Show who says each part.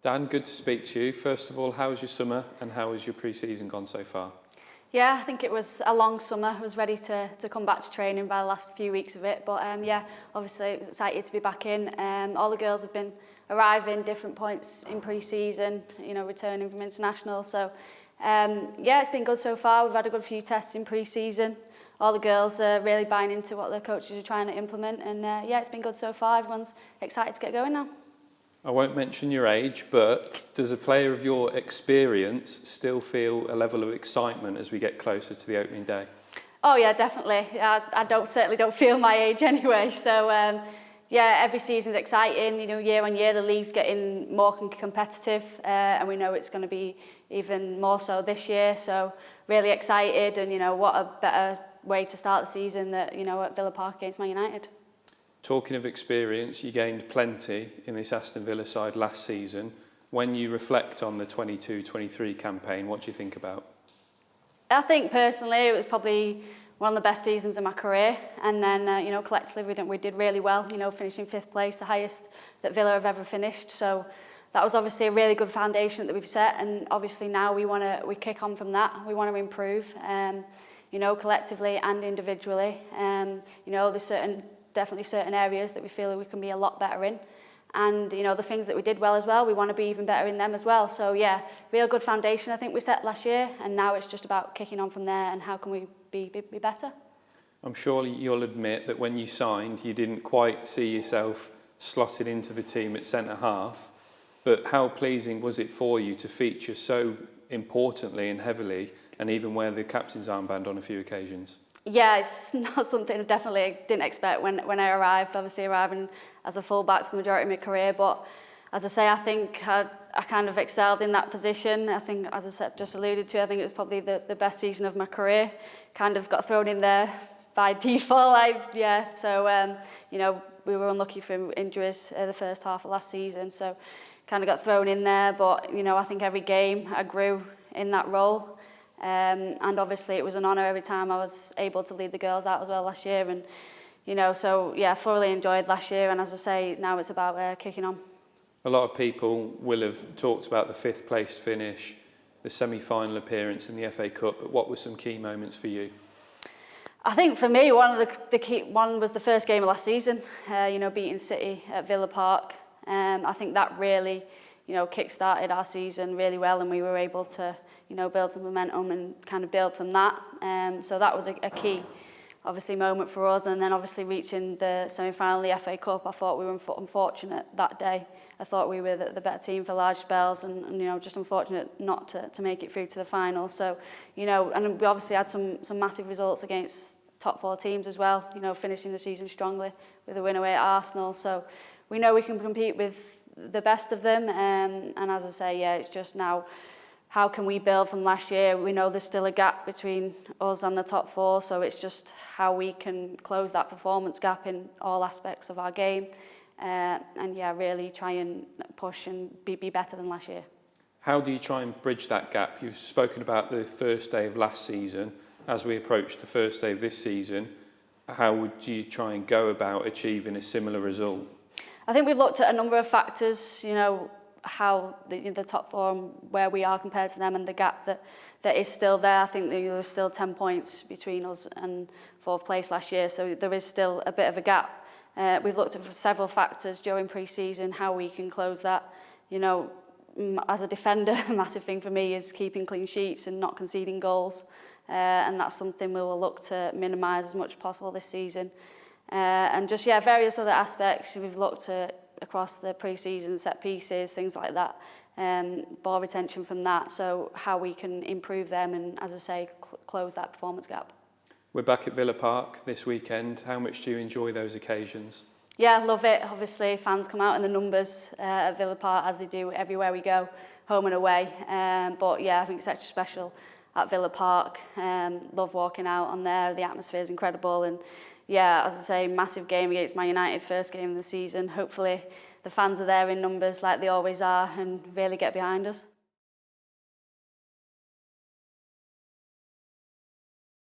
Speaker 1: Dan, good to speak to you. First of all, how was your summer and how has your pre-season gone so far?
Speaker 2: Yeah, I think it was a long summer. I was ready to come back to training by the last few weeks of it. But yeah, obviously I was excited to be back in. All the girls have been arriving different points in pre-season, returning from international. So yeah, it's been good so far. We've had a good few tests in pre-season. All the girls are really buying into what their coaches are trying to implement. And yeah, it's been good so far. Everyone's excited to get going now.
Speaker 1: I won't mention your age, but does a player of your experience still feel a level of excitement as we get closer to the opening day?
Speaker 2: Oh yeah, definitely. I certainly don't feel my age anyway. So yeah, every season's exciting. Year on year the league's getting more competitive, and we know it's going to be even more so this year. So really excited, and what a better way to start the season that at Villa Park against Man United.
Speaker 1: Talking of experience, you gained plenty in this Aston Villa side last season. When you reflect on the 22-23 campaign, what do you think about?
Speaker 2: I think personally it was probably one of the best seasons of my career, and then collectively we did really well, finishing 5th place, the highest that Villa have ever finished. So that was obviously a really good foundation that we've set, and obviously now we kick on from that. We want to improve, collectively and individually. There's definitely certain areas that we feel we can be a lot better in, and the things that we did well as well, we want to be even better in them as well. So yeah, real good foundation I think we set last year, and now it's just about kicking on from there and how can we be better.
Speaker 1: I'm sure you'll admit that when you signed you didn't quite see yourself slotted into the team at centre half, but how pleasing was it for you to feature so importantly and heavily and even wear the captain's armband on a few occasions?
Speaker 2: Yeah, it's not something I definitely didn't expect when I arrived, obviously arriving as a full-back for the majority of my career. But as I say, I think I kind of excelled in that position. I think, as I said, just alluded to, I think it was probably the best season of my career. Kind of got thrown in there by default. So we were unlucky for injuries the first half of last season. So kind of got thrown in there. But, I think every game I grew in that role. And obviously it was an honour every time I was able to lead the girls out as well last year, and so yeah, thoroughly enjoyed last year, and as I say, now it's about kicking on.
Speaker 1: A lot of people will have talked about the 5th place finish, the semi-final appearance in the FA Cup, but what were some key moments for you?
Speaker 2: I think for me one of the key one was the first game of last season, beating City at Villa Park. I think that really kick-started our season really well, and we were able to build some momentum and kind of build from that. So that was a key, obviously, moment for us. And then obviously reaching the semi-final of the FA Cup, I thought we were unfortunate that day. I thought we were the better team for large spells, and just unfortunate not to make it through to the final. So, and we obviously had some massive results against top 4 teams as well, finishing the season strongly with a win away at Arsenal. So we know we can compete with the best of them, and as I say, yeah, it's just now how can we build from last year. We know there's still a gap between us and the top 4, so it's just how we can close that performance gap in all aspects of our game, and yeah, really try and push and be better than last year.
Speaker 1: How do you try and bridge that gap? You've spoken about the first day of last season. As we approach the first day of this season, how would you try and go about achieving a similar result?
Speaker 2: I think we've looked at a number of factors, how the top 4, where we are compared to them, and the gap that is still there. I think there's still 10 points between us and 4th place last year, so there is still a bit of a gap. We've looked at several factors during pre-season, how we can close that. As a defender, a massive thing for me is keeping clean sheets and not conceding goals, and that's something we will look to minimise as much as possible this season. And just, yeah, various other aspects we've looked at across the pre-season, set pieces, things like that, ball retention from that, so how we can improve them and, as I say, close that performance gap.
Speaker 1: We're back at Villa Park this weekend. How much do you enjoy those occasions?
Speaker 2: Yeah, love it. Obviously, fans come out in the numbers at Villa Park, as they do everywhere we go, home and away. But yeah, I think it's extra special at Villa Park. Love walking out on there. The atmosphere is incredible, and yeah, as I say, massive game against Man United, first game of the season. Hopefully the fans are there in numbers like they always are and really get behind us.